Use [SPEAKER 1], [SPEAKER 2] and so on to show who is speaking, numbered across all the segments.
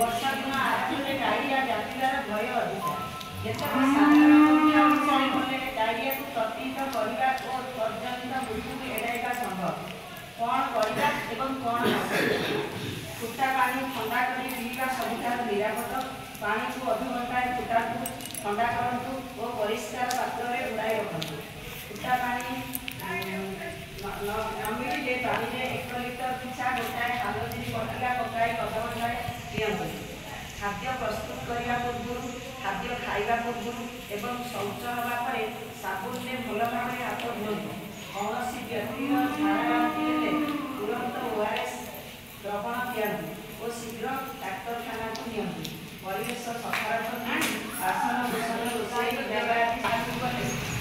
[SPEAKER 1] वर्षा दिन आरंभ में डायरिया व्यापार भय अधिक जितेबाला साधारण रोगी अनुसार गले डायरिया को प्रतिहत करने और तर्जनित मृत्यु को एड़ाइवा संभव कौन करवा एवं कौन फुटा पानी ठंडा कर पीवा सबुठार निरापद पानी को अध घंटाए फुटातु ठंडा करूँ और परिष्कार पात्र में उड़ाई रखु फुटा पानी नमिले पानी में 1 लिटर पिछा गोटाए हालदी बटिका पकाई अधघंटाए दिंतु खाद्य प्रस्तुत करने पूर्व खाद्य खाइबा पूर्व एवं शौच होगापर साबुन से भल भाव हाथ धोतु कौन व्यक्ति झाड़ा बांति हेले तुरंत ओआरएस द्रवण दिखाँ और शीघ्र डाक्तखाना को नियंतु परिवेश सफा रखी आसन भूषण रोषाई गले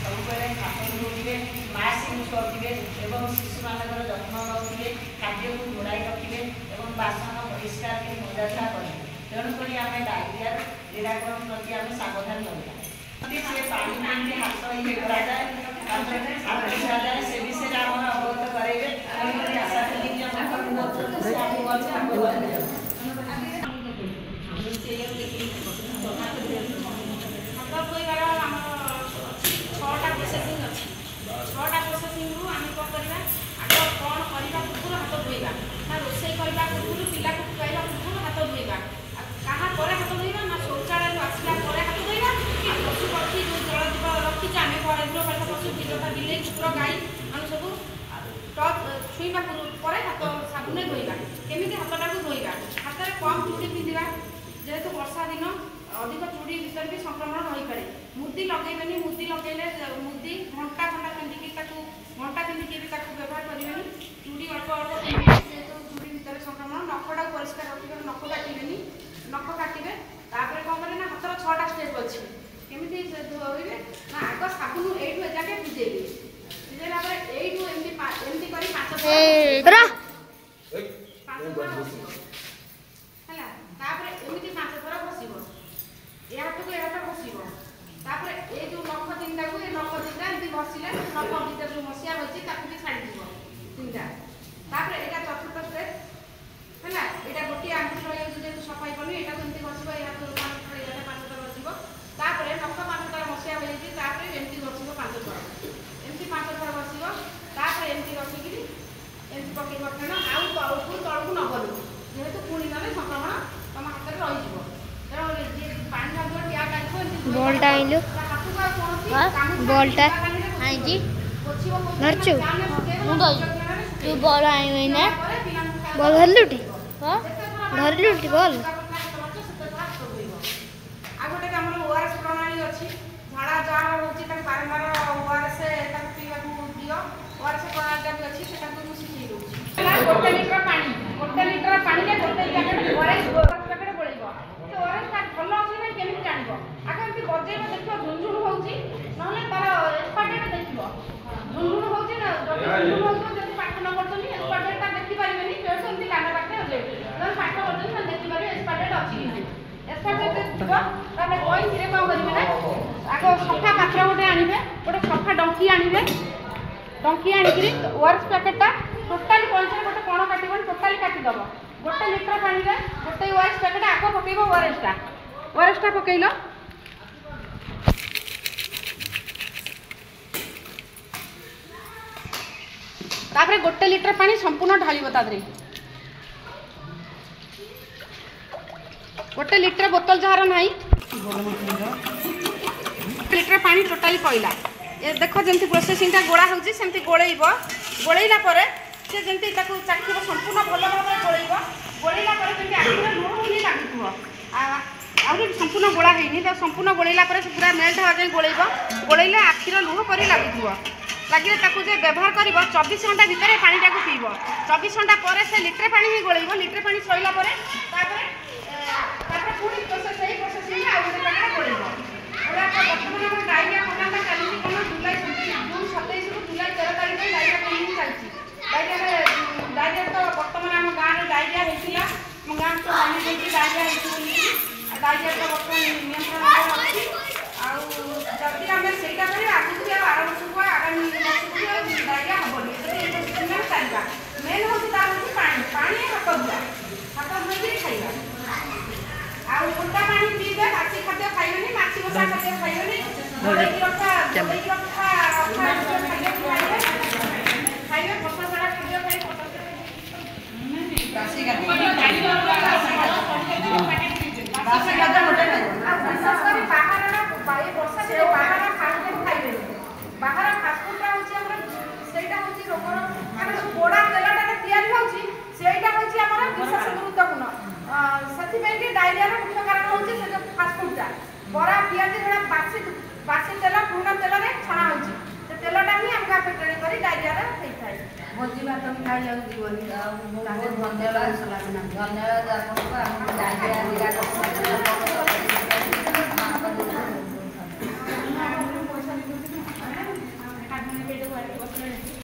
[SPEAKER 1] सबुबले हाथ धोवे मास्क यूज करेंगे और शिशु मान जत्न नौथे खाद्य को घोड़ाई रखिए और बासन परिष्कार मजासा करेंगे तेणुक आम डायरिया निराकरण प्रति आम सावधान रहा पानी केमती हाथ ये कराए से विषय आम अवगत करेंगे आशा छटा प्रोसेसिंग अच्छी 6टा प्रोसेसिंग रु आम कौन करवा आग कौन करने पूर्व हाथ धोवा ना रोषे करने पूर्व पिला को खुआवा पूर्व हाथ धोवा क्या हाथ धोवा ना शौचालय आसला हाथ धोवा कि पशु पक्षी जो जल जीव रखी आम घर पशु बिले कुकुर गाई आम सब टच छुईवा पर हाथ साबुन धोवा केमी हाथटा को धोवा हाथ में कम चूड़ी पिंधा जेहेतु वर्षा दिन अधिक चूड़ी भीतर भी संक्रमण रही पारे मुदी लगेबेनी मुदी लगेले मुदी घंटा घंटा पिंधिकी घंटा पिंधिकी भी व्यवहार करेंगे चूड़ी अल्प अल्प जेहेतु चूड़ी भीतर संक्रमण नखटा परिष्कार रखिए नख काटेनि नख काटे तापर कौन करें ना हाथर 6टा स्टेप अच्छी केमी धोइबे ना आग साबुन एठू एजाके भिजेबे भिजेला पर एठू एमती करी 5 है तापर एमती 5 थर बसिब ए हाथ को ए हाथ बसिब तापर ए जो नख 3टा को ए नख 3टा एमती बसिले नख भीतर जो मसिया होची ताकू भी छाड़ी दिबो 3टा तापर एटा चतुर्थ स्टेप हैला एटा गोटी आंटी रही जो सफाई करनी एटा एमती बसिब ए हाथ 5 थर बसिब तापर नख 5 थर मसिया हो जाई तापर एमती बसिब 5 थर एमती 5 थर बसिब तापर एमती रखिकरी एमती पकेइब फेण आउ तळकू न गलु जेहेतु पुणी नले संक्रमण तुम हाथ में रही
[SPEAKER 2] बॉलटा आइलु बॉलटा आई नरचु तू बॉल आई ना बॉल धरलुटी हां धरलुटी बॉल
[SPEAKER 1] आगोटे हमर ओआरएस प्रणाली अछि झाड़ा जहाँ होची तक बारंबार ओआरएस तक पीवा को दियो ओआरएस प्रणाली भी अछि सेटा को सिखै दोछि 1 लीटर पानी ले 1 लीटर ओआरएस पैकेट बोलैबो तो ओआरएस का भलो अछि ना केमि जानिबो आगे एमती बजेबो देखो झुनझुन होउची नहले तार एक्सपर्ट देखिबो झुनझुन होउची ना झुनझुन होउतो जति पाठ न करतनी एक्सपर्ट ता देखि पारिबेनी केतो एमती काना पाठे होले जन पाठ करतनी ना देखि पारिबे एक्सपर्ट अछि कि एक्सपर्ट देखिबो तामे कोइ धीरे काम करिबे ना आगो सफा पात्र गोटे आनिबे गोटे सफा डंकी आनिबे डंकी आनिकरी ओआरएस पैकेटटा टोटली पॉइंट गोटे कोण काटिबन टोटली काटि दबो 1 लीटर पानी रे गोटे ओआरएस पैकेट आको पकेइबो ओआरएस टा पकेइलो तापरे 1 लीटर पानी संपूर्ण ढालिबो तादरे 1 लीटर बोतल जार नाही 1 लीटर पानी टोटली पइला ए देखो जेंति प्रोसेसिंग ता गोळा होउची सेंति गोळैबो गोळैला परे से जेंति ताकू चाखिबो संपूर्ण भल भाबरे गोळैबो गोळैला परे जेंति आखिरे लूण होनी लागिथुबो आउरी संपूर्ण गोळा हेनी ता संपूर्ण गोळैला परे से पूरा मेल्ट हो जाय गोळैबो गोळैले आखिरे लूण परि लागिथुबो लगे ताकू जे व्यवहार कर 24 घंटा भितर पानी टाक पीब 24 घंटा पर से लिटर पानी ही गोलेब लिटर पानी सैला पूरी प्रोसेस आउ गोटे पैकेट गोलेब बर्तमान डायरिया प्रोग्राम चलती कौन जुलाई जून 27 रु जुलाई 13 तारीख डायरिया प्रोग्राम चलती डायरिया तो बर्तमान आम गाँव में डायरिया होता मो गाँव तो जानी डायरिया डायरिया तो बर्तमान नियंत्रण अच्छी आदि आम से आगे भी 12 वर्ष को आगामी वर्ष को डायरिया हेनी चलवा मेन हूँ पानी हाथ धुआ हाथ धोई खाइबा ପଚା ଖାଦ୍ୟ ଖାଇବେନି ଘୋଡ଼େଇକି ରଖା ଖାଦ୍ୟ ଖାଇବେ ପଚା ସଢ଼ା ଖାଦ୍ୟ ଖାଇ ବିଶେଷ କରି ବର୍ଷା ଦିନେ ବାହାର ଫାଷ୍ଟଫୁଡ୍ ଖାଇବେନି। ବାହାର ଫାଷ୍ଟଫୁଡ୍ଟା ହେଉଛି ଆମର ସେଇଟା ହେଉଛି ରୋଗର କାରଣ ଯେଉଁ ପୋଡ଼ା ତେଲଟାରେ ତିଆରି ହେଉଛି ସେଇଟା ହେଉଛି ଆମର ବିଶେଷ ଗୁରୁତ୍ୱପୂର୍ଣ୍ଣ। ସେଥିପାଇଁ କି ଡାଇରିଆର ମୁଖ୍ୟ କାରଣ ହେଉଛି ସେ ଯେଉଁ ଫାଷ୍ଟଫୁଡ୍ଟା ବରା ପିଆଜି ଯୋଉଟା ବାସି ତେଲ ପୁରୁଣା ତେଲରେ ଛଣା ହେଉଛି ସେ ତେଲଟା ହିଁ ଆମକୁ ଆଫେକ୍ଟ କରି ଡାଇରିଆର ହେଇଥାଏ।
[SPEAKER 3] ଭୋଜି ଭାତ ବି ଖାଇବାକୁ ଯିବନି। ଧନ୍ୟବାଦ ଆପଣଙ୍କୁ ଆମକୁ ଡାଇରିଆ